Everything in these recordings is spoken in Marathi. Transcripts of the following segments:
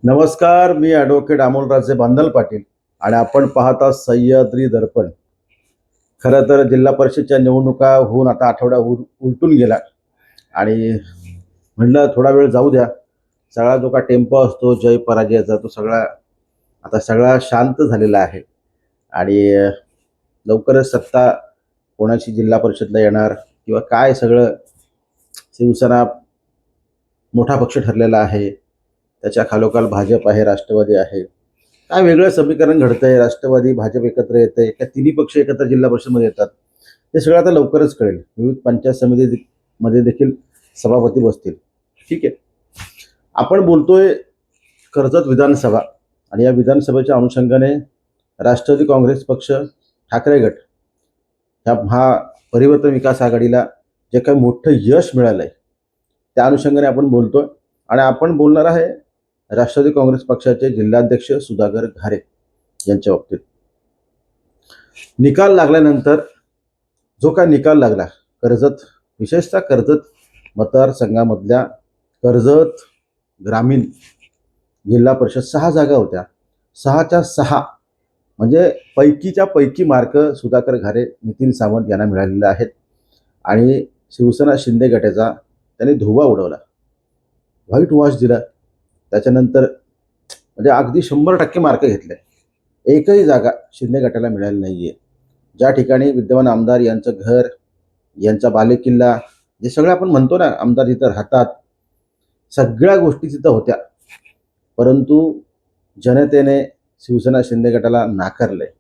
नमस्कार, मी ॲडव्होकेट अमोलराजे बांदल पाटील आणि आपण पाहता सह्याद्री दर्पण. खरं तर जिल्हा परिषदच्या निवडणुका होऊन आता आठवडा उलटून गेला आणि म्हणलं थोडा वेळ जाऊ द्या. सगळा जो का टेम्पो असतो जय पराजयाचा तो सगळा शांत झालेला आहे आणि लवकरच सत्ता कोणाची जिल्हा परिषदला येणार किंवा काय सगळं शिवसेना मोठा पक्ष ठरलेला आहे. त्याच्या खालोखाल भाजप आहे, राष्ट्रवादी आहे. काय वेगळं समीकरण घडतंय? राष्ट्रवादी भाजप एकत्र येते का तिन्ही पक्ष एकत्र जिल्हा परिषदमध्ये येतात? हे सगळं आता लवकरच कळेल. विविध पंचायत समितीमध्ये देखील सभापती बसतील. ठीक आहे. आपण बोलतोय कर्जत विधानसभा आणि या विधानसभेच्या अनुषंगाने राष्ट्रवादी काँग्रेस पक्ष, ठाकरे गट हा परिवर्तन विकास आघाडीला जे काही मोठं यश मिळालंय त्या अनुषंगाने आपण बोलतोय आणि आपण बोलणार आहे राष्ट्रवादी काँग्रेस पक्षाचे जिल्हाध्यक्ष सुधाकर घारे यांच्या बाबतीत. निकाल लागल्यानंतर जो काय निकाल लागला कर्जत, विशेषतः कर्जत मतदारसंघामधल्या कर्जत ग्रामीण जिल्हा परिषद 6 जागा होत्या. 6च्या 6 म्हणजे पैकीच्या पैकी मार्क सुधाकर घारे, नितीन सावंत यांना मिळालेले आहेत आणि शिवसेना शिंदे गटाचा त्यांनी धुव्वा उडवला, व्हाईट वॉश दिला. त्याच्यानंतर म्हणजे अगदी 100% मार्क घेतले. एकही जागा शिंदे गटाला मिळाली नाही आहे. ज्या ठिकाणी विद्यमान आमदार यांचं घर, यांचा बालेकिल्ला, जे सगळं आपण म्हणतो ना आमदार जिथं राहतात, सगळ्या गोष्टी तिथं होत्या. परंतु जनतेने शिवसेना शिंदे गटाला नाकारलंय.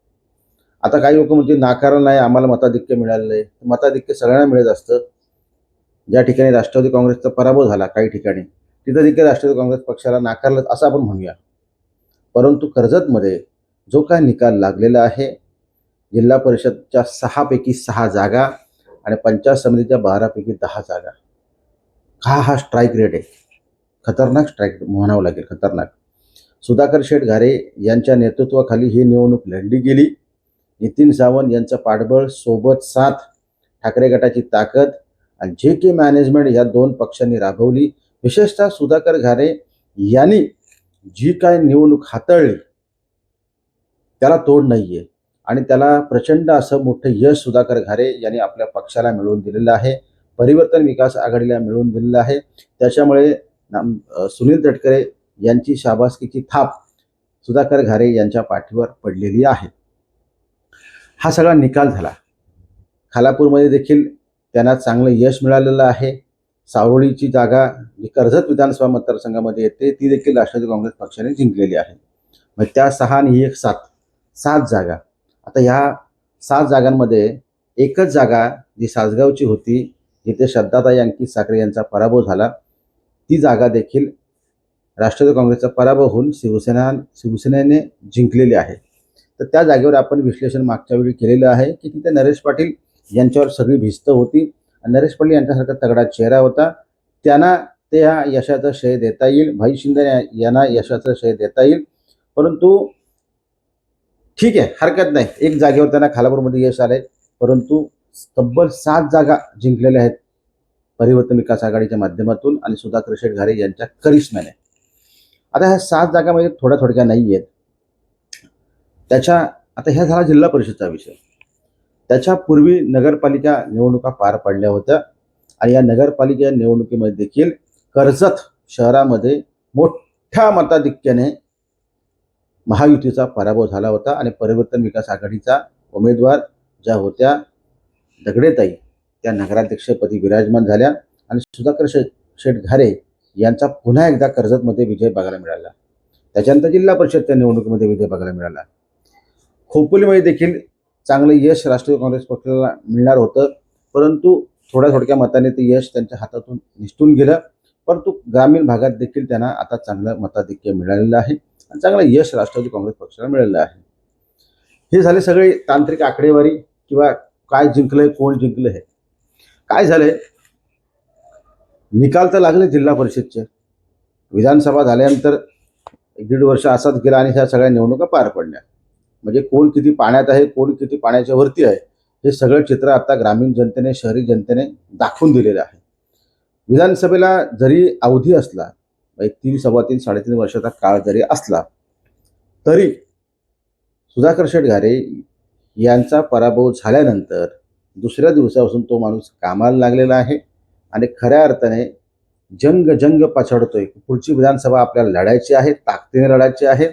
आता काही लोक म्हणतील नाकारलं नाही, आम्हाला मताधिक्य मिळालं आहे. मताधिक्य सगळ्यांना मिळत असतं. ज्या ठिकाणी राष्ट्रवादी काँग्रेसचा पराभव झाला काही ठिकाणी, तिथं देखील राष्ट्रवादी काँग्रेस पक्षाला नाकारलं असं आपण म्हणूया. परंतु कर्जतमध्ये जो काय निकाल लागलेला आहे, जिल्हा परिषदच्या 6 पैकी 6 जागा आणि पंचायत समितीच्या 12 पैकी 10 जागा, हा स्ट्राईक रेट आहे. खतरनाक स्ट्राईक म्हणावं लागेल, खतरनाक. सुधाकर शेठ घारे यांच्या नेतृत्वाखाली ही निवडणूक लढली गेली. नितीन सावंत यांचं पाठबळ, सोबत साथ, ठाकरे गटाची ताकद आणि जे के मॅनेजमेंट या 2 पक्षांनी राबवली. विशेषतः सुधाकर घारे यांनी जी काय निवडणूक हाताळली त्याला तोड नाहीये आणि त्याला प्रचंड असं मोठं यश सुधाकर घारे यांनी आपल्या पक्षाला मिळवून दिलेलं आहे, परिवर्तन विकास आघाडीला मिळवून दिलेलं आहे. त्याच्यामुळे सुनील तटकरे यांची शाबासकीची थाप सुधाकर घारे यांच्या पाठीवर पडलेली आहे. हा सगळा निकाल झाला. खालापूरमध्ये देखील त्यांना चांगलं यश मिळालेलं आहे. सावरोळीची जागा जी कर्जत विधानसभा मतदारसंघामध्ये येते ती देखील राष्ट्रवादी काँग्रेस पक्षाने जिंकलेली आहे. मग त्या 6 आणि ही एक 7 जागा. आता ह्या 7 जागांमध्ये एकच जागा जी सासगावची होती, जिथे श्रद्धाताई अंकित साखरे यांचा पराभव झाला, ती जागा देखील राष्ट्रवादी काँग्रेसचा पराभव होऊन शिवसेनेने जिंकलेली आहे. तर त्या जागेवर आपण विश्लेषण मागच्या वेळी केलेलं आहे की तिथे नरेश पाटील यांच्यावर सगळी भिस्त होती. नरेश पाटील यांच्यासारखा तगडा चेहरा होता, त्यांना ते या यशाचं श्रेय देता येईल. भाई शिंदे यांना यशाचं श्रेय देता येईल. परंतु ठीक आहे, हरकत नाही, एक जागेवर त्यांना खालापूरमध्ये यश आलंय. परंतु तब्बल 7 जागा जिंकलेल्या आहेत परिवर्तन विकास आघाडीच्या माध्यमातून आणि सुधाकर शेठ घारे यांच्या करिश्म्याने. आता ह्या 7 जागामध्ये थोड्या नाही आहेत. आता ह्या झाला जिल्हा परिषदचा विषय. त्याच्यापूर्वी नगरपालिका निवडणुका पार पडल्या होत्या आणि या नगरपालिका निवडणुकीमध्ये देखील कर्जत शहरामध्ये मोठ्या मताधिक्याने महायुतीचा पराभव झाला होता आणि परिवर्तन विकास आघाडीचा उमेदवार ज्या होत्या दगडेताई त्या नगराध्यक्षपदी विराजमान झाल्या आणि सुधाकर शेठ घारे यांचा पुन्हा एकदा कर्जतमध्ये विजय बघायला मिळाला. त्याच्यानंतर जिल्हा परिषदच्या निवडणुकीमध्ये विजय बघायला मिळाला. खोपोलीमध्ये देखील चांगलं यश राष्ट्रवादी काँग्रेस पक्षाला मिळणार होतं, परंतु थोड्या मताने ते यश त्यांच्या हातातून निसटून गेलं. परंतु ग्रामीण भागात देखील त्यांना आता चांगलं मताधिक्य मिळालेलं आहे आणि चांगलं यश राष्ट्रवादी काँग्रेस पक्षाला मिळालेलं आहे. हे झाले सगळे तांत्रिक आकडेवारी किंवा काय जिंकलंय, कोण जिंकलं. हे काय झालंय, निकाल तर लागले जिल्हा परिषदचे. विधानसभा झाल्यानंतर 1-1.5 वर्ष असाच गेला आणि ह्या सगळ्या निवडणुका पार पडल्या. म्हणजे कोण किती पाण्यात आहे, कोण किती पाण्याच्या वरती आहे, हे सगळं चित्र आता ग्रामीण जनतेने, शहरी जनतेने दाखवून दिलेलं आहे. विधानसभेला जरी अवधी असला, 3 साडेतीन वर्षाचा काळ जरी असला तरी सुधाकर शेठ घारे यांचा पराभव झाल्यानंतर दुसऱ्या दिवसापासून तो माणूस कामाला लागलेला आहे आणि खऱ्या अर्थाने जंग जंग पछाडतोय. पुढची विधानसभा आपल्याला लढायची आहे, ताकदीने लढायची आहे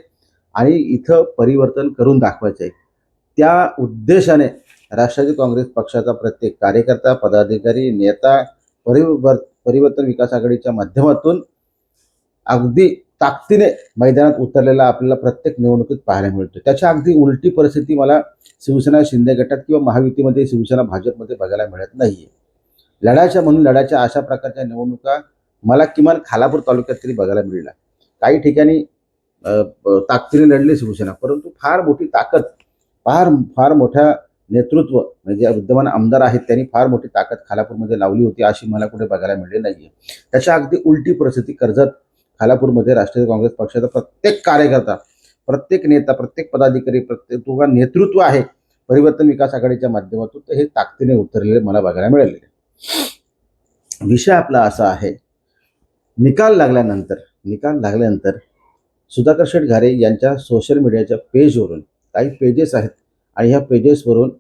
आणि इथं परिवर्तन करून दाखवायचं आहे. त्या उद्देशाने राष्ट्रवादी काँग्रेस पक्षाचा प्रत्येक कार्यकर्ता, पदाधिकारी, नेता परिवर्तन विकास आघाडीच्या माध्यमातून अगदी ताकदीने मैदानात उतरलेला आपल्याला प्रत्येक निवडणुकीत पाहायला मिळतो. त्याच्या अगदी उलटी परिस्थिती मला शिवसेना शिंदे गटात किंवा महायुतीमध्ये शिवसेना भाजपमध्ये बघायला मिळत नाहीये. लढायच्या म्हणून लढायच्या अशा प्रकारच्या निवडणुका मला किमान खालापूर तालुक्यात तरी बघायला मिळाल्या. काही ठिकाणी ताकदीने लढली शिवसेना, परंतु फार मोठी ताकद, फार मोठ्या नेतृत्व म्हणजे विद्यमान आमदार आहेत त्यांनी फार मोठी ताकद खालापूरमध्ये लावली होती अशी मला कुठे बघायला मिळाली नाहीये. त्याच्या अगदी उलटी परिस्थिती कर्जत खालापूरमध्ये राष्ट्रवादी काँग्रेस पक्षाचा प्रत्येक कार्यकर्ता, प्रत्येक नेता, प्रत्येक पदाधिकारी, प्रत्येक जो नेतृत्व आहे परिवर्तन विकास आघाडीच्या माध्यमातून ते हे ताकदीने उतरलेले मला बघायला मिळालेले. विषय आपला असा आहे, निकाल लागल्यानंतर सुधाकर शेठ घारे यांच्या सोशल मीडियाच्या पेजवरून काही पेजेस आहेत आणि ह्या पेजेसवरून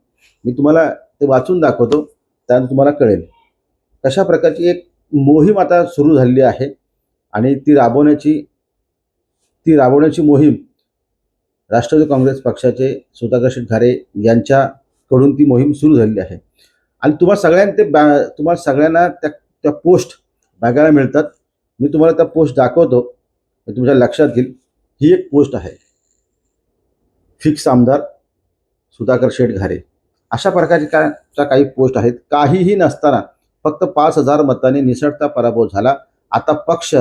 मी तुम्हाला ते वाचून दाखवतो, त्यानंतर तुम्हाला कळेल कशा प्रकारची एक मोहीम आता सुरू झालेली आहे आणि ती राबवण्याची मोहीम राष्ट्रवादी काँग्रेस पक्षाचे सुधाकर शेठ घारे यांच्याकडून ती मोहीम सुरू झालेली आहे. आणि तुम्हाला सगळ्यांना त्या पोस्ट बघायला मिळतात. मी तुम्हाला त्या पोस्ट दाखवतो, तुमच्या लक्षात येईल. ही एक पोस्ट आहे, फिक्स आमदार सुधाकर शेठ घारे, अशा प्रकारच्या काही पोस्ट आहेत. काहीही नसताना फक्त 5,000 मतांनी निसटता पराभव झाला. आता पक्ष,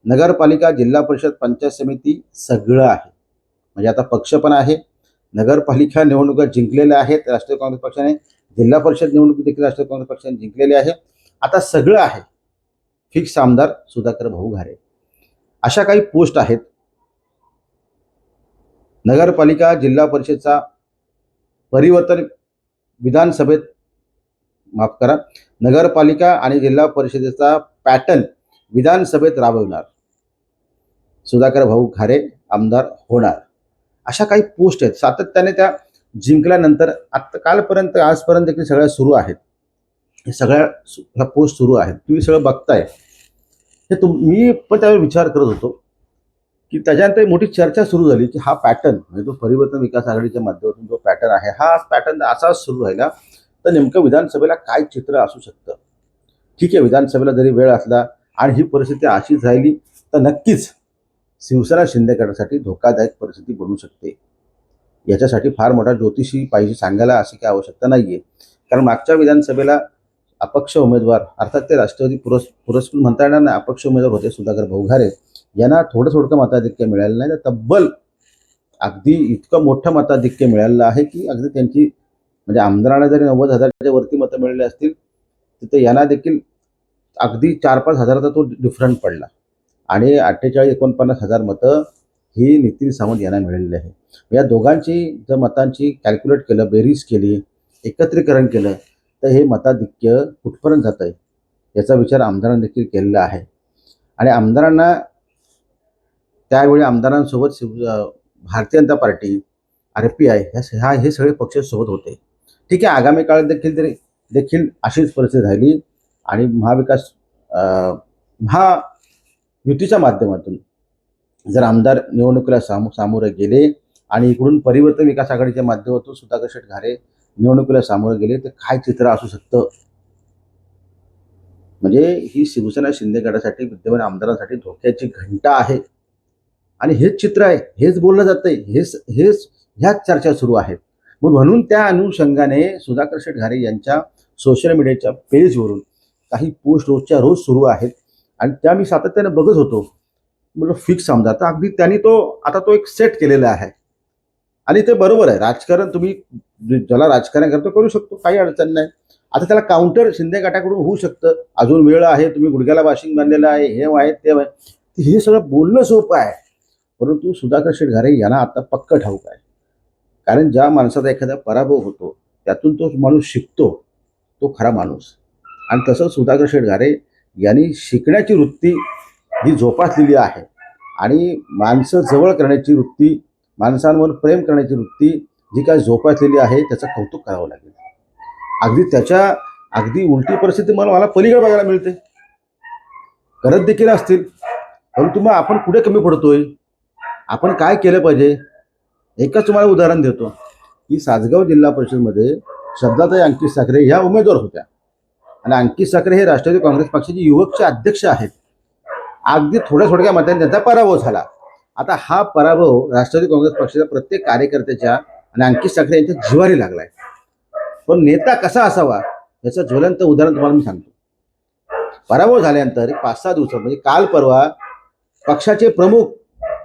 नगरपालिका, जिल्हा परिषद, पंचायत समिती सगळं आहे. म्हणजे आता पक्ष पण आहे, नगरपालिका निवडणुका जिंकलेल्या आहेत राष्ट्रवादी काँग्रेस पक्षाने, जिल्हा परिषद निवडणूक देखील राष्ट्रवादी काँग्रेस पक्षाने जिंकलेली आहे. आता सगळं आहे. फिक्स आमदार सुधाकर भाऊ घारे, अशा काही पोस्ट आहेत. नगरपालिका, जिल्हा परिषदचा परिवर्तन विधानसभेत, माफ करा, नगरपालिका आणि जिल्हा परिषदेचा पॅटर्न विधानसभेत राबवणार, सुधाकर भाऊ घारे आमदार होणार, अशा काही पोस्ट आहेत. सातत्याने त्या जिंकल्यानंतर आता कालपर्यंत आजपर्यंत देखील सगळ्या सुरू आहेत. हे ह्या पोस्ट सुरू आहेत, तुम्ही सगळं बघताय. हे मी पण त्यावर विचार करत होतो की त्याच्यानंतर मोठी चर्चा सुरू झाली की हा पॅटर्न म्हणजे तो परिवर्तन विकास आघाडीच्या माध्यमातून जो पॅटर्न आहे, हा पॅटर्न असाच सुरू राहिला तर नेमकं विधानसभेला काय चित्र असू शकतं. ठीक आहे, विधानसभेला जरी वेळ असला आणि ही परिस्थिती अशीच राहिली तर नक्कीच शिवसेना शिंदे गटासाठी धोकादायक परिस्थिती बनू शकते. याच्यासाठी फार मोठा ज्योतिषी पाहिजे सांगायला अशी काही आवश्यकता नाहीये. कारण मागच्या विधानसभेला अपक्ष उमेदवार, अर्थात ते राष्ट्रवादी पुरस्कृत म्हणता येणार नाही, अपक्ष उमेदवार होते सुधाकर भाऊ घारे, यांना थोडं मताधिक्य मिळालं नाही. तर तब्बल अगदी इतकं मोठं मताधिक्य मिळालेलं आहे की अगदी त्यांची म्हणजे आमदारांना जरी 90,000च्या वरती मतं मिळाली असतील तर यांना देखील अगदी 4-5 हजाराचा तो डिफरंट पडला आणि 48-49 हजार मतं ही नितीन सावंत यांना मिळालेली आहे. या दोघांची जर मतांची कॅल्क्युलेट केलं, बेरीज केली, एकत्रीकरण केलं तर हे मताधिक्य कुठपर्यंत जात आहे याचा विचार आमदारांनी देखील केलेला आहे. आणि आमदारांना त्यावेळी आमदारांसोबत भारतीय जनता पार्टी, RPI हे सगळे पक्ष सोबत होते. ठीक आहे, आगामी काळात देखील अशीच परिस्थिती राहिली आणि महायुतीच्या माध्यमातून जर आमदार निवडणुकीला सामोरे गेले आणि इकडून परिवर्तन विकास आघाडीच्या माध्यमातून सुधाकर शेठ घारे निवडणुकीला सामोरे गेले तर काय चित्र असू शकतं. म्हणजे ही शिवसेना शिंदे गटासाठी, विद्यमान आमदारांसाठी धोक्याची घंटा आहे आणि हेच चित्र आहे, हेच बोललं जातंय, ह्याच चर्चा सुरू आहेत. म्हणून त्या अनुषंगाने सुधाकर शेठ घारे यांच्या सोशल मीडियाच्या पेजवरून काही पोस्ट रोजच्या रोज सुरू आहेत आणि त्या मी सातत्याने बघत होतो. म्हणजे फिक्स आमदार, तर अगदी त्यांनी आता तो एक सेट केलेला आहे आणि ते बरोबर आहे. राजकारण तुम्ही ज्याला राजकारण करतो करू शकतो, काही अडचण नाही. आता त्याला काउंटर शिंदे गटाकडून होऊ शकतं, अजून वेळ आहे, तुम्ही गुडघ्याला वाशिंग बांधलेलं आहे, हे आहे ते आहे, हे सगळं बोलणं सोपं आहे. परंतु सुधाकर शेठ घारे यांना आता पक्क ठाऊक आहे. कारण ज्या माणसाचा एखादा पराभव होतो त्यातून तो माणूस शिकतो, तो खरा माणूस. आणि तसं सुधाकर शेठ घारे यांनी शिकण्याची वृत्ती ही जोपासलेली आहे आणि माणसं जवळ करण्याची वृत्ती, माणसांवर प्रेम करण्याची वृत्ती जी काय जोपासलेली आहे त्याचं कौतुक करावं लागेल. अगदी उलटी परिस्थिती मला पलीकडे बघायला मिळते. करत देखील असतील, परंतु मग आपण कुठे कमी पडतोय, आपण काय केलं पाहिजे. एकच तुम्हाला उदाहरण देतो की सासगाव जिल्हा परिषदमध्ये शब्दाताई अंकित साखरे ह्या उमेदवार होत्या आणि अंकित साखरे हे राष्ट्रवादी काँग्रेस पक्षाचे युवकचे अध्यक्ष आहेत. अगदी थोड्या मतांनी त्यांचा पराभव झाला. आता हा पराभव राष्ट्रवादी काँग्रेस पक्षाच्या प्रत्येक कार्यकर्त्याच्या आणि अंकित साखरे यांच्या जिव्हारी लागलाय. पण नेता कसा असावा याचं ज्वलंत उदाहरण तुम्हाला मी सांगतो. पराभव झाल्यानंतर 5-6 दिवसात म्हणजे काल परवा पक्षाचे प्रमुख,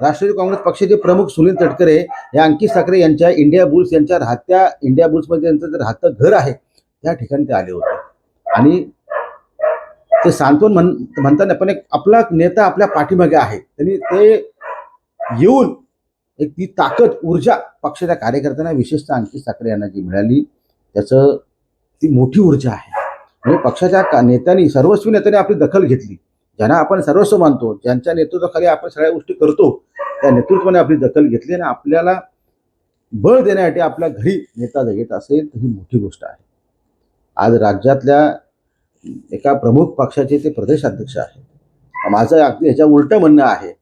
राष्ट्रवादी काँग्रेस पक्षाचे प्रमुख सुनील तटकरे या अंकित साखरे यांच्या इंडिया बुल्स यांच्या राहत्या इंडिया बुल्समध्ये त्यांचं जे राहतं घर आहे त्या ठिकाणी ते आले होते आणि ते सांत्वन म्हणताना पण एक आपला नेता आपल्या पाठीमागे आहे. त्यांनी ते येऊन एक ती ताकद, ऊर्जा पक्षाच्या कार्यकर्त्यांना, विशेषतः अंकित साखरे यांना जी मिळाली त्याचं ती मोठी ऊर्जा आहे. म्हणजे पक्षाच्या नेत्यांनी, सर्वस्वी नेत्यांनी आपली दखल घेतली. ज्यांना आपण सर्वस्व मानतो, ज्यांच्या नेतृत्वाखाली आपण सगळ्या गोष्टी करतो, त्या नेतृत्वाने आपली दखल घेतली आणि आपल्याला बळ देण्यासाठी आपल्या घरी नेता जर येत असेल तर ही मोठी गोष्ट आहे. आज राज्यातल्या एका प्रमुख पक्षाचे ते प्रदेशाध्यक्ष आहेत. माझं अगदी ह्याच्या उलटं म्हणणं आहे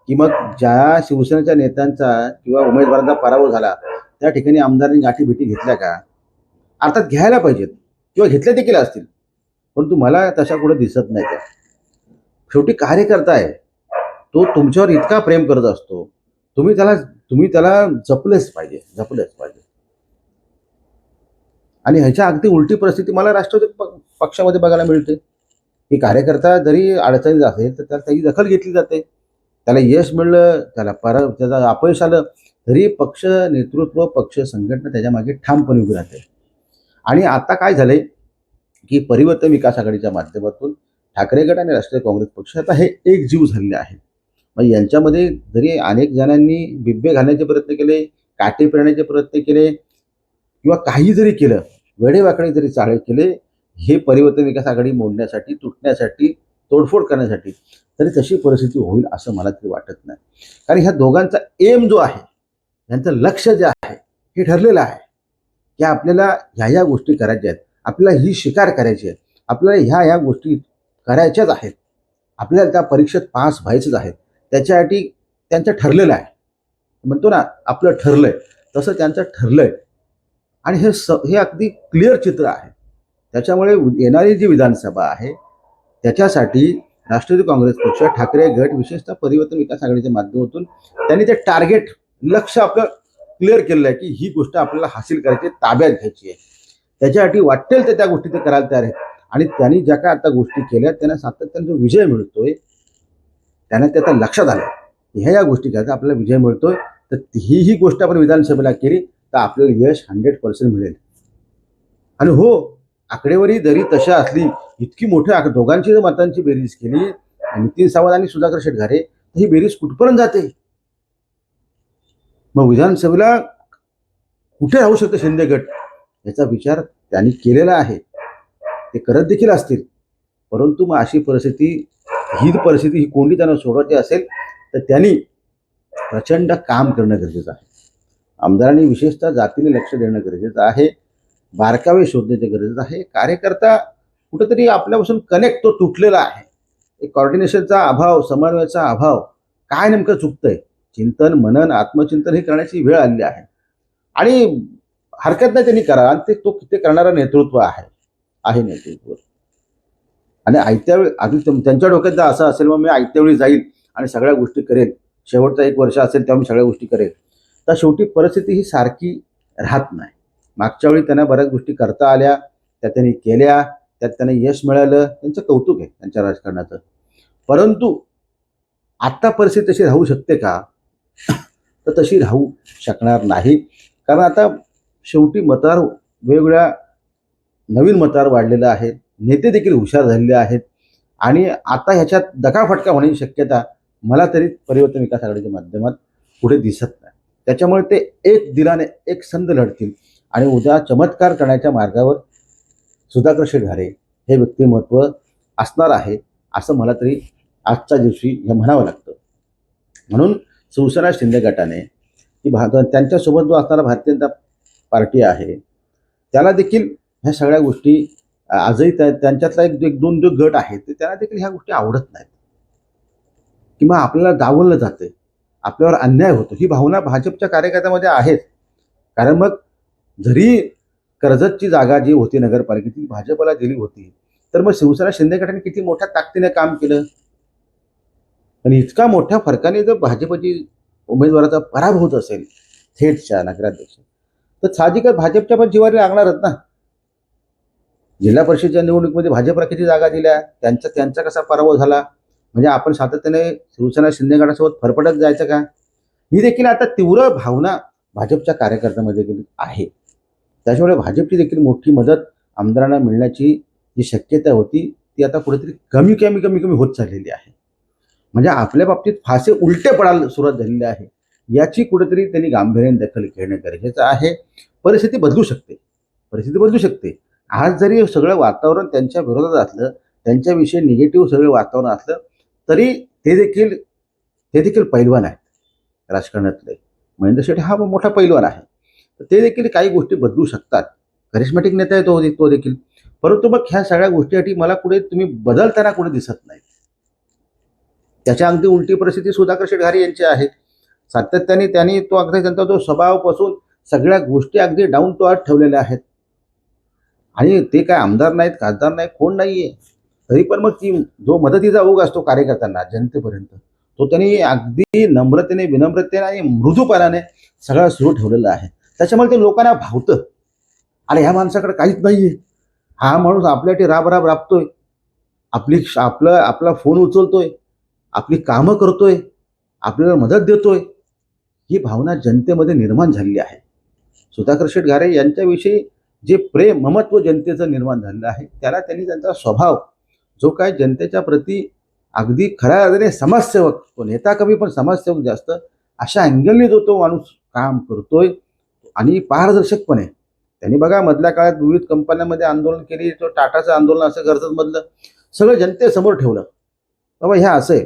की मग ज्या शिवसेनेच्या नेत्यांचा किंवा उमेदवारांचा पराभव झाला त्या ठिकाणी आमदारांनी गाठीभेटी घेतल्या का? अर्थात घ्यायला पाहिजेत किंवा घेतल्या देखील असतील, परंतु मला तशा कुठे दिसत नाही. त्या शेवटी कार्यकर्ता आहे, तो तुमच्यावर इतका प्रेम करत असतो, तुम्ही त्याला जपलेच पाहिजे. आणि ह्याच्या अगदी उलटी परिस्थिती मला राष्ट्रवादी पक्षामध्ये बघायला मिळते की कार्यकर्ता जरी अडचणीत असेल तर त्याची दखल घेतली जाते. त्याला यश मिळलं, त्याचं अपयश आलं तरी पक्ष नेतृत्व, पक्ष संघटना त्याच्या मागे ठामपणे उभी राहते. आणि आता काय झालंय की परिवर्तन विकास आघाडीच्या माध्यमातून ठाकरे गट आणि राष्ट्रवादी काँग्रेस पक्ष आता हे एकजीव झालेले आहेत. मग यांच्यामध्ये जरी अनेक जणांनी बिब्बे घालण्याचे प्रयत्न केले, काटे फिरण्याचे प्रयत्न केले किंवा काही जरी केलं, वेडेवाकडे जरी चाळे केले, हे परिवर्तन विकास आघाडी मोडण्यासाठी, तुटण्यासाठी, तोडफोड करण्यासाठी, तरी तशी परिस्थिती होईल असं मला तरी वाटत नाही. कारण ह्या दोघांचा एम जो आहे, यांचं लक्ष जे आहे हे ठरलेलं आहे की आपल्याला ह्या गोष्टी करायच्या आहेत, आपल्याला ही शिकार करायची आहे, आपल्याला ह्या गोष्टी करायच्याच आहेत, आपल्याला त्या परीक्षेत पास व्हायचंच आहे. त्याच्यासाठी त्यांचं ठरलेलं आहे. म्हणतो ना आपलं ठरलंय, तसं त्यांचं ठरलंय आणि हे अगदी क्लिअर चित्र आहे. त्याच्यामुळे येणारी जी विधानसभा आहे त्याच्यासाठी राष्ट्रवादी काँग्रेस पक्ष, ठाकरे गट, विशेषतः परिवर्तन विकास आघाडीच्या माध्यमातून त्यांनी ते टार्गेट, लक्ष आपलं क्लिअर केलेलं आहे की ही गोष्ट आपल्याला हासिल करायची, ताब्यात घ्यायची आहे. त्याच्यासाठी वाटेल तर त्या गोष्टी ते करायला तयार आहेत. आणि त्यांनी ज्या काय आता गोष्टी केल्या त्यांना सातत्याने जो विजय मिळतोय, त्यांना त्याचा लक्षात आलं ह्या गोष्टी करायचा आपल्याला विजय मिळतोय, तर ही गोष्ट आपण विधानसभेला केली तर आपल्याला यश 100% मिळेल. आणि हो, आकडेवारी जरी तशा असली, इतकी मोठ्या दोघांची जर मतांची बेरीज केली, नितीन सावंत आणि सुधाकर शेटघारे, तर ही बेरीज कुठपर्यंत जाते? मग विधानसभेला कुठे राहू शकतं शिंदे गट, याचा विचार त्यांनी केलेला आहे. ते करत देखील असतील, परंतु मग अशी परिस्थिती ही कोंडी त्यांना सोडवायची असेल तर त्यांनी प्रचंड काम करणं गरजेचं आहे. आमदारांनी विशेषतः जातीने लक्ष देणं गरजेचं आहे, बारकावे शोधण्याचे गरजेचं आहे. कार्यकर्ता कुठेतरी आपल्यापासून कनेक्ट तो तुटलेला आहे. एक कॉर्डिनेशनचा अभाव, समन्वयाचा अभाव, काय नेमकं चुकतंय, चिंतन, मनन, आत्मचिंतन हे करण्याची वेळ आलेली आहे. आणि हरकत नाही त्यांनी करा, आणि ते करणारा नेतृत्व आहे नेतृत्व. आणि आयत्या वेळी आधी त्यांच्या डोक्यात जर असं असेल मग मी आयत्या वेळी जाईल आणि सगळ्या गोष्टी करेल, शेवटचा 1 वर्ष असेल तेव्हा मी सगळ्या गोष्टी करेल, तर शेवटी परिस्थिती ही सारखी राहत नाही. मागच्या वेळी त्यांना बऱ्याच गोष्टी करता आल्या, त्या त्यांनी केल्या, त्यात त्यांना यश मिळालं, त्यांचं कौतुक आहे त्यांच्या राजकारणाचं. परंतु आत्ता परिस्थिती तशी राहू शकते का? तर तशी राहू शकणार नाही. कारण आता शेवटी मतदार वेगवेगळ्या नवीन मतदार वाढलेलं आहे, नेते देखील हुशार झालेले आहेत आणि आता ह्याच्यात दगाफटका होण्याची शक्यता मला तरी परिवर्तन विकास आघाडीच्या माध्यमात पुढे दिसत नाही. त्याच्यामुळे ते एक दिलाने एक संध लढतील आणि उद्या चमत्कार करण्याच्या मार्गावर सुधाकर शेटघारे हे व्यक्तिमत्व असणार आहे असं मला तरी आजच्या दिवशी हे म्हणावं लागतं. म्हणून शिवसेना शिंदे गटाने की त्यांच्यासोबत जो असणारा भारतीय जनता पार्टी आहे त्याला देखील ह्या सगळ्या गोष्टी आजही त्यांच्यातला एक दोन जो गट आहेत ते त्याला देखील ह्या गोष्टी आवडत नाहीत किंवा आपल्याला डावललं जाते, आपल्यावर अन्याय होतो, ही भावना भाजपच्या कार्यकर्त्यामध्ये आहेच. कारण मग जरी कर्जतची जागा जी होती नगरपालिकेची भाजपला दिली होती, तर मग शिवसेना शिंदे गटाने किती मोठ्या ताकदीने काम केलं. पण इतका मोठ्या फरकाने जर भाजपची उमेदवाराचा पराभव होत असेल थेटच्या नगराध्यक्ष, तर साहजिकच भाजपच्या पण जिवारी लागणारच ना. जिल्हा परिषदेच्या निवडणुकीमध्ये भाजपला किती जागा दिल्या, त्यांचा कसा पराभव झाला, म्हणजे आपण सातत्याने शिवसेना शिंदे गटासोबत फरफटत जायचं का. ही देखील आता तीव्र भावना भाजपच्या कार्यकर्त्यामध्ये देखील आहे. त्याच्यामुळे भाजपची देखील मोठी मदत आमदारांना मिळण्याची जी शक्यता होती ती आता कुठेतरी कमी कमी कमी कमी होत चाललेली आहे. म्हणजे आपल्या बाबतीत फासे उलटे पडायला सुरुवात झालेली आहे. याची कुठेतरी त्यांनी गांभीर्याने दखल घेणं गरजेचं आहे. परिस्थिती बदलू शकते, परिस्थिती बदलू शकते. आज जरी सगळं वातावरण त्यांच्या विरोधात असलं, त्यांच्याविषयी निगेटिव्ह सगळं वातावरण असलं, तरी ते देखील पैलवान आहेत राजकारणातले. महेंद्र शेठ हा मोठा पैलवान आहे, तर ते देखील काही गोष्टी बदलू शकतात. करिश्मॅटिक नेता आहे तो देखील. परंतु मग ह्या सगळ्या गोष्टीसाठी मला कुठे तुम्ही बदलताना कुठे दिसत नाही. त्याच्या अगदी उलटी परिस्थिती सुधाकर शेठ घारे यांची आहे. सातत्याने त्यांनी तो अगदी त्यांचा जो स्वभावापासून सगळ्या गोष्टी अगदी डाऊन टू अर्थ ठेवलेल्या आहेत. आणि ते काय आमदार नाहीत, खासदार नाहीत, कोण नाहीये, तरी पण मग ती जो मदतीचा ओघ असतो कार्यकर्त्यांना जनतेपर्यंत, तो त्यांनी अगदी नम्रतेने, विनम्रतेने आणि मृदूपणाने सगळं सुरू ठेवलेला आहे. त्याच्यामुळे ते लोकांना भावतं. आणि ह्या माणसाकडे काहीच नाहीये, हा माणूस आपल्यासाठी राब राब राबतोय, आपला फोन उचलतोय, आपली कामं करतोय, आपल्याला मदत देतोय, ही भावना जनतेमध्ये निर्माण झालेली आहे. सुधाकर शेठ घारे यांच्याविषयी जे प्रेम ममत्व जनतेचं निर्माण झालेलं आहे, त्याला त्यांनी त्यांचा स्वभाव जो काय जनतेच्या प्रती अगदी खऱ्या अर्थाने समाजसेवक, तो नेता कमी पण समाजसेवक जास्त, अशा अँगलने तो माणूस काम करतोय. आणि पारदर्शकपणे त्यांनी बघा मधल्या काळात विविध कंपन्यांमध्ये आंदोलन केली, तो टाटाचं आंदोलन असं कर्जतमधलं सगळं जनतेसमोर ठेवलं. बाबा ह्या असं आहे,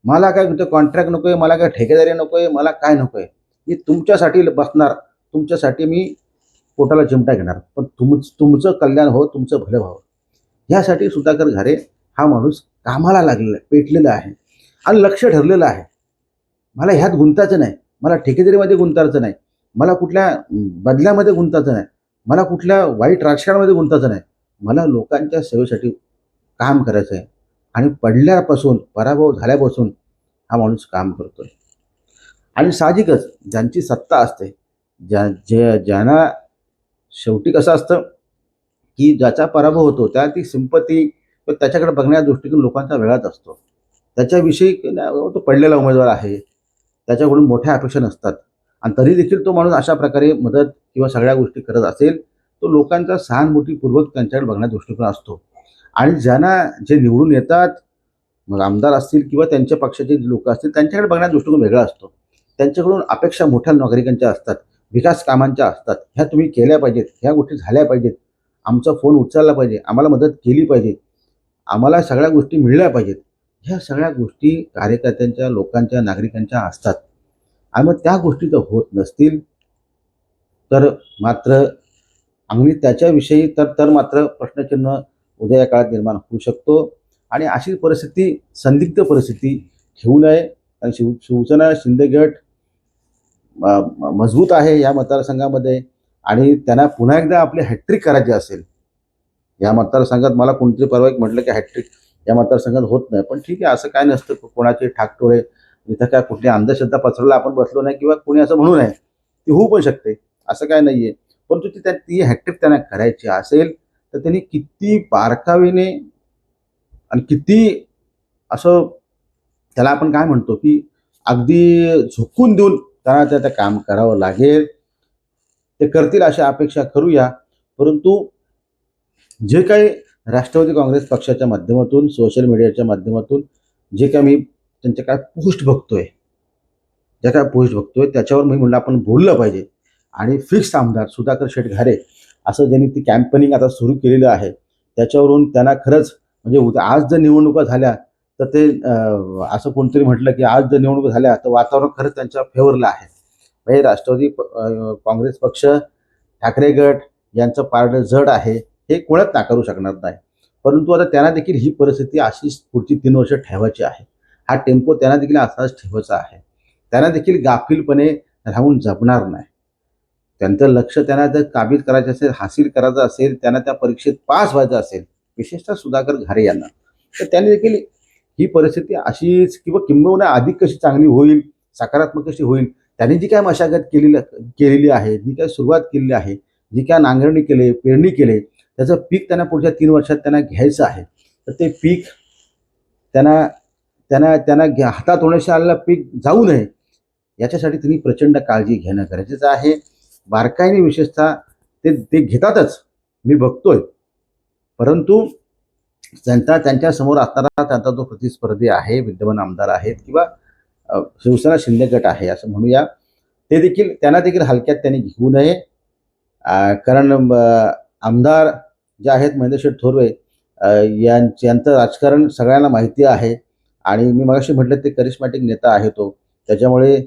मला काय कॉन्ट्रॅक्ट नको आहे, मला काय ठेकेदारी नको आहे, मला काय नको आहे, मी तुमच्यासाठी बसणार, तुमच्यासाठी मी पोटाला चिमटा घेणार, पण तुमचं कल्याण हो, तुमचं भलं व्हावं, ह्यासाठी सुधाकर घारे हा माणूस कामाला लागलेला आहे, पेटलेला आहे आणि लक्ष ठरलेलं आहे. मला ह्यात गुंतायचं नाही, मला ठेकेदारीमध्ये गुंतायचं नाही, मला कुठल्या बदल्यामध्ये गुंतायचं नाही, मला कुठल्या वाईट राजकारणामध्ये गुंतायचं नाही, मला लोकांच्या सेवेसाठी काम करायचं आहे. आणि पडल्यापासून, पराभव झाल्यापासून हा माणूस काम करतोय. आणि साहजिकच ज्यांची सत्ता असते, ज्यांना शेवटी कसं असतं की ज्याचा पराभव होतो त्या ती सिंपती त्याच्याकडे बघण्याच्या दृष्टीतून लोकांचा वेगळाच असतो. त्याच्याविषयी तो पडलेला उमेदवार आहे, त्याच्याकडून मोठ्या अपेक्षा नसतात, आणि तरी देखील तो माणूस अशा प्रकारे मदत किंवा सगळ्या गोष्टी करत असेल, तो लोकांचा सहानुभूतीपूर्वक त्यांच्याकडे बघण्याचा दृष्टिकोन असतो. आणि ज्यांना जे निवडून येतात, मग आमदार असतील किंवा त्यांच्या पक्षाचे लोक असतील, त्यांच्याकडे बघण्याचा दृष्टिकोन वेगळा असतो. त्यांच्याकडून अपेक्षा मोठ्या नागरिकांच्या असतात, विकास कामांच्या असतात, ह्या तुम्ही केल्या पाहिजेत, ह्या गोष्टी झाल्या पाहिजेत, आमचा फोन उचलला पाहिजे, आम्हाला मदत केली पाहिजे, आम्हाला सगळ्या गोष्टी मिळल्या पाहिजेत. ह्या सगळ्या गोष्टी कार्यकर्त्यांच्या, लोकांच्या, नागरिकांच्या असतात. आणि मग त्या गोष्टी जर होत नसतील तर मात्र आणि त्याच्याविषयी तर मात्र प्रश्नचिन्ह उद्या या काळात निर्माण होऊ शकतो. आणि अशी परिस्थिती, संदिग्ध परिस्थिती ठेवू नये. आणि शिवसेना शिंदे गट मजबूत आहे या मतदारसंघामध्ये, आणि त्यांना पुन्हा एकदा आपली हॅट्रिक करायची असेल या मतदारसंघात. मला कोणतरी परवा एक म्हटलं की हॅट्रिक या मतदारसंघात होत नाही, पण ठीक आहे, असं काय नसतं. कोणाचे ठाकटोळे इथं काय कुठली अंधश्रद्धा पसरवला आपण बसलो नाही, किंवा कोणी असं म्हणू नये, ती होऊ पण शकते, असं काय नाहीये. परंतु ती हॅट्रिक त्यांना करायची असेल तर त्यांनी किती बारकावीने आणि किती असं त्याला आपण काय म्हणतो की अगदी झोकून देऊन त्यांना त्याचं काम करावं लागेल. ते करतील अशा अपेक्षा करूया. परंतु जे काही राष्ट्रवादी काँग्रेस पक्षाच्या माध्यमातून, सोशल मीडियाच्या माध्यमातून जे काही मी त्यांच्या काय पोस्ट बघतोय, त्याच्यावर मी म्हणलं आपण बोललं पाहिजे. आणि फिक्स आमदार सुधाकर शेठ घारे असं ज्यांनी ती कॅम्पेनिंग आता सुरू केलेलं आहे, त्याच्यावरून त्यांना खरंच म्हणजे आज जर निवडणुका झाल्या तर ते असं कोणतरी म्हटलं की आज जर निवडणूक झाल्या तर वातावरण खरंच त्यांच्या फेवरला आहे. म्हणजे राष्ट्रवादी काँग्रेस पक्ष, ठाकरे गट यांचं पारडं जड आहे हे कोणच नाकारू शकणार नाही. परंतु आता त्यांना देखील ही परिस्थिती अशीच पुढची 3 वर्ष ठेवायची आहे. हा टेम्पो त्यांना देखील असाच ठेवायचा आहे. त्यांना देखील गाफीलपणे राहून जमणार नाही. त्यांचं लक्ष त्यांना जर काबीज करायचं असेल, हासिल करायचं असेल, त्यांना त्या परीक्षेत पास व्हायचं असेल, विशेषतः सुधाकर घारे यांना, तर त्यांनी देखील ही परिस्थिती अशीच किंवा किंबहुना अधिक कशी चांगली होईल, सकारात्मक कशी होईल, त्यांनी जी काय मशागत केलेली आहे, जी काय सुरुवात केलेली आहे, जी काय नांगरणी केली, पेरणी केली, त्याचं पीक त्यांना पुढच्या 3 वर्षात त्यांना घ्यायचं आहे. तर ते पीक त्यांना त्यांना त्यांना हातात होण्याशी आलेलं पीक जाऊ नये याच्यासाठी त्यांनी प्रचंड काळजी घेणं गरजेचं आहे. बारकाईने विशेषतः ते ते घेतातच, मी बघतोय. परंतु त्यांच्यासमोर असणारा त्यांचा जो प्रतिस्पर्धी आहे, विद्यमान आमदार आहेत किंवा शिवसेना शिंदे गट आहे असं म्हणूया, ते देखील त्यांना देखील हलक्यात त्यांनी घेऊ नये. कारण आमदार जे आहेत महेंद्रशेठ थोरवे यांचं राजकारण सगळ्यांना माहिती आहे आणि मी मगाशी म्हटलं ते करिश्मॅटिक नेता आहे तो. त्याच्यामुळे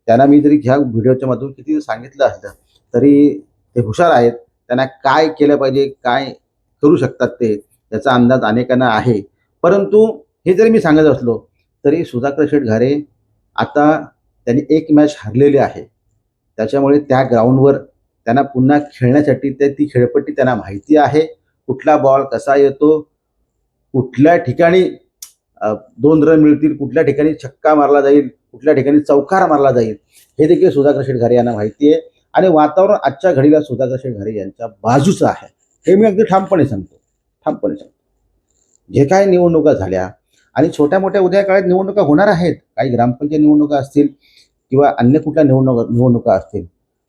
त्यांना मी जरी ह्या व्हिडिओच्या मधून किती सांगितलं असलं तरी ते हुशार आहेत. त्यांना काय केलं पाहिजे, काय करू शकतात ते याचा अंदाज अनेकांना आहे. परंतु हे जरी मी सांगत असलो तरी सुधाकर शेठ घारे आता त्यांनी एक मॅच हरलेली आहे. त्याच्यामुळे त्या ग्राउंडवर त्यांना पुन्हा खेळण्यासाठी ती खेळपट्टी त्यांना माहिती आहे. कुठला बॉल कसा येतो, कुठल्या ठिकाणी 2 रन मिळतील, कुठल्या ठिकाणी छक्का मारला जाईल, कुठल्या ठिकाणी चौकार मारला जाईल, हे देखील सुधाकर शेठ घारे यांना माहिती आहे. आणि वातावरण आजच्या घडीला सुधाकर शेठ घारे यांच्या बाजूचं आहे, हे मी अगदी ठामपणे सांगतो. जे काही निवडणुका झाल्या आणि छोट्या मोठ्या उद्या काळात निवडणुका होणार आहेत, काही ग्रामपंचायत निवडणुका असतील किंवा अन्य कुठल्या निवडणुका असतील,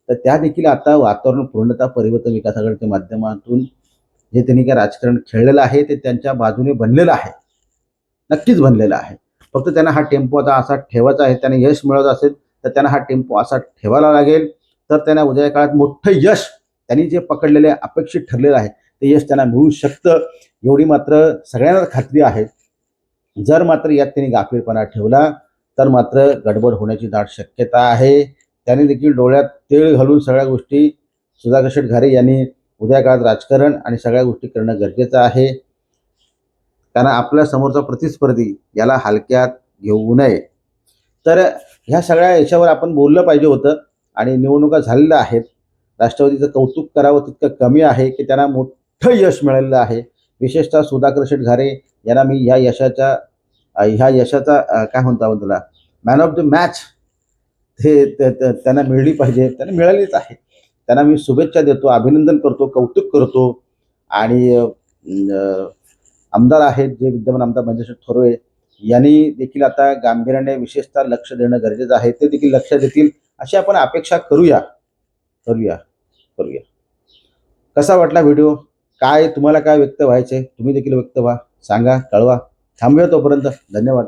तर त्या देखील आता वातावरण पूर्णतः परिवर्तन विकास आघाडीच्या माध्यमातून जे त्यांनी काय राजकारण खेळलेलं आहे ते त्यांच्या बाजूने बनलेलं आहे, नक्कीच बनलेलं आहे. फक्त त्यांना हा टेम्पो आता असा ठेवायचा आहे. त्यांना यश मिळत असेल तर त्यांना हा टेम्पो असा ठेवायला लागेल, तर त्यांना उद्या काळात मोठं यश त्यांनी जे पकडलेले अपेक्षित ठरलेलं आहे ते यश त्यांना मिळू शकतं, एवढी मात्र सगळ्यांना खात्री आहे. जर मात्र यात त्यांनी गाफीलपणा ठेवला तर मात्र गडबड होण्याची दाट शक्यता आहे. त्यांनी देखील डोळ्यात तेल घालून सगळ्या गोष्टी सुधाकर शेठ घारे यांनी उद्या काळात राजकारण आणि सगळ्या गोष्टी करणं गरजेचं आहे. कारण आपल्या समोरचा प्रतिस्पर्धी याला हलक्यात घेऊ नये. तर ह्या सगळ्या याच्यावर आपण बोललं पाहिजे होतं आणि निवडणुका झालेल्या आहेत. राष्ट्रवादीचं कौतुक करावं तितकं कमी आहे की त्यांना मोठं यश मिळालेलं आहे. विशेषतः सुधाकर शेठ घारे यांना मी ह्या यशाचा काय म्हणतो आपण त्याला, मॅन ऑफ द मॅच हे त्यांना मिळली पाहिजे, त्यांना मिळालीच आहे. त्यांना मी शुभेच्छा देतो, अभिनंदन करतो, कौतुक करतो. आणि आमदार आहेत जे विद्यमान आमदार महेंद्रशेठ थोरवे यांनी देखील आता गांभीर्याने विशेषतः लक्ष देणं गरजेचं आहे. ते देखील लक्ष देतील अशी आपण अपेक्षा करूया. कसा वाटला व्हिडिओ? काय तुम्हाला काय व्यक्त व्हायचंय तुम्ही देखील व्यक्त व्हा, सांगा, कळवा. थांबूया तोपर्यंत. धन्यवाद.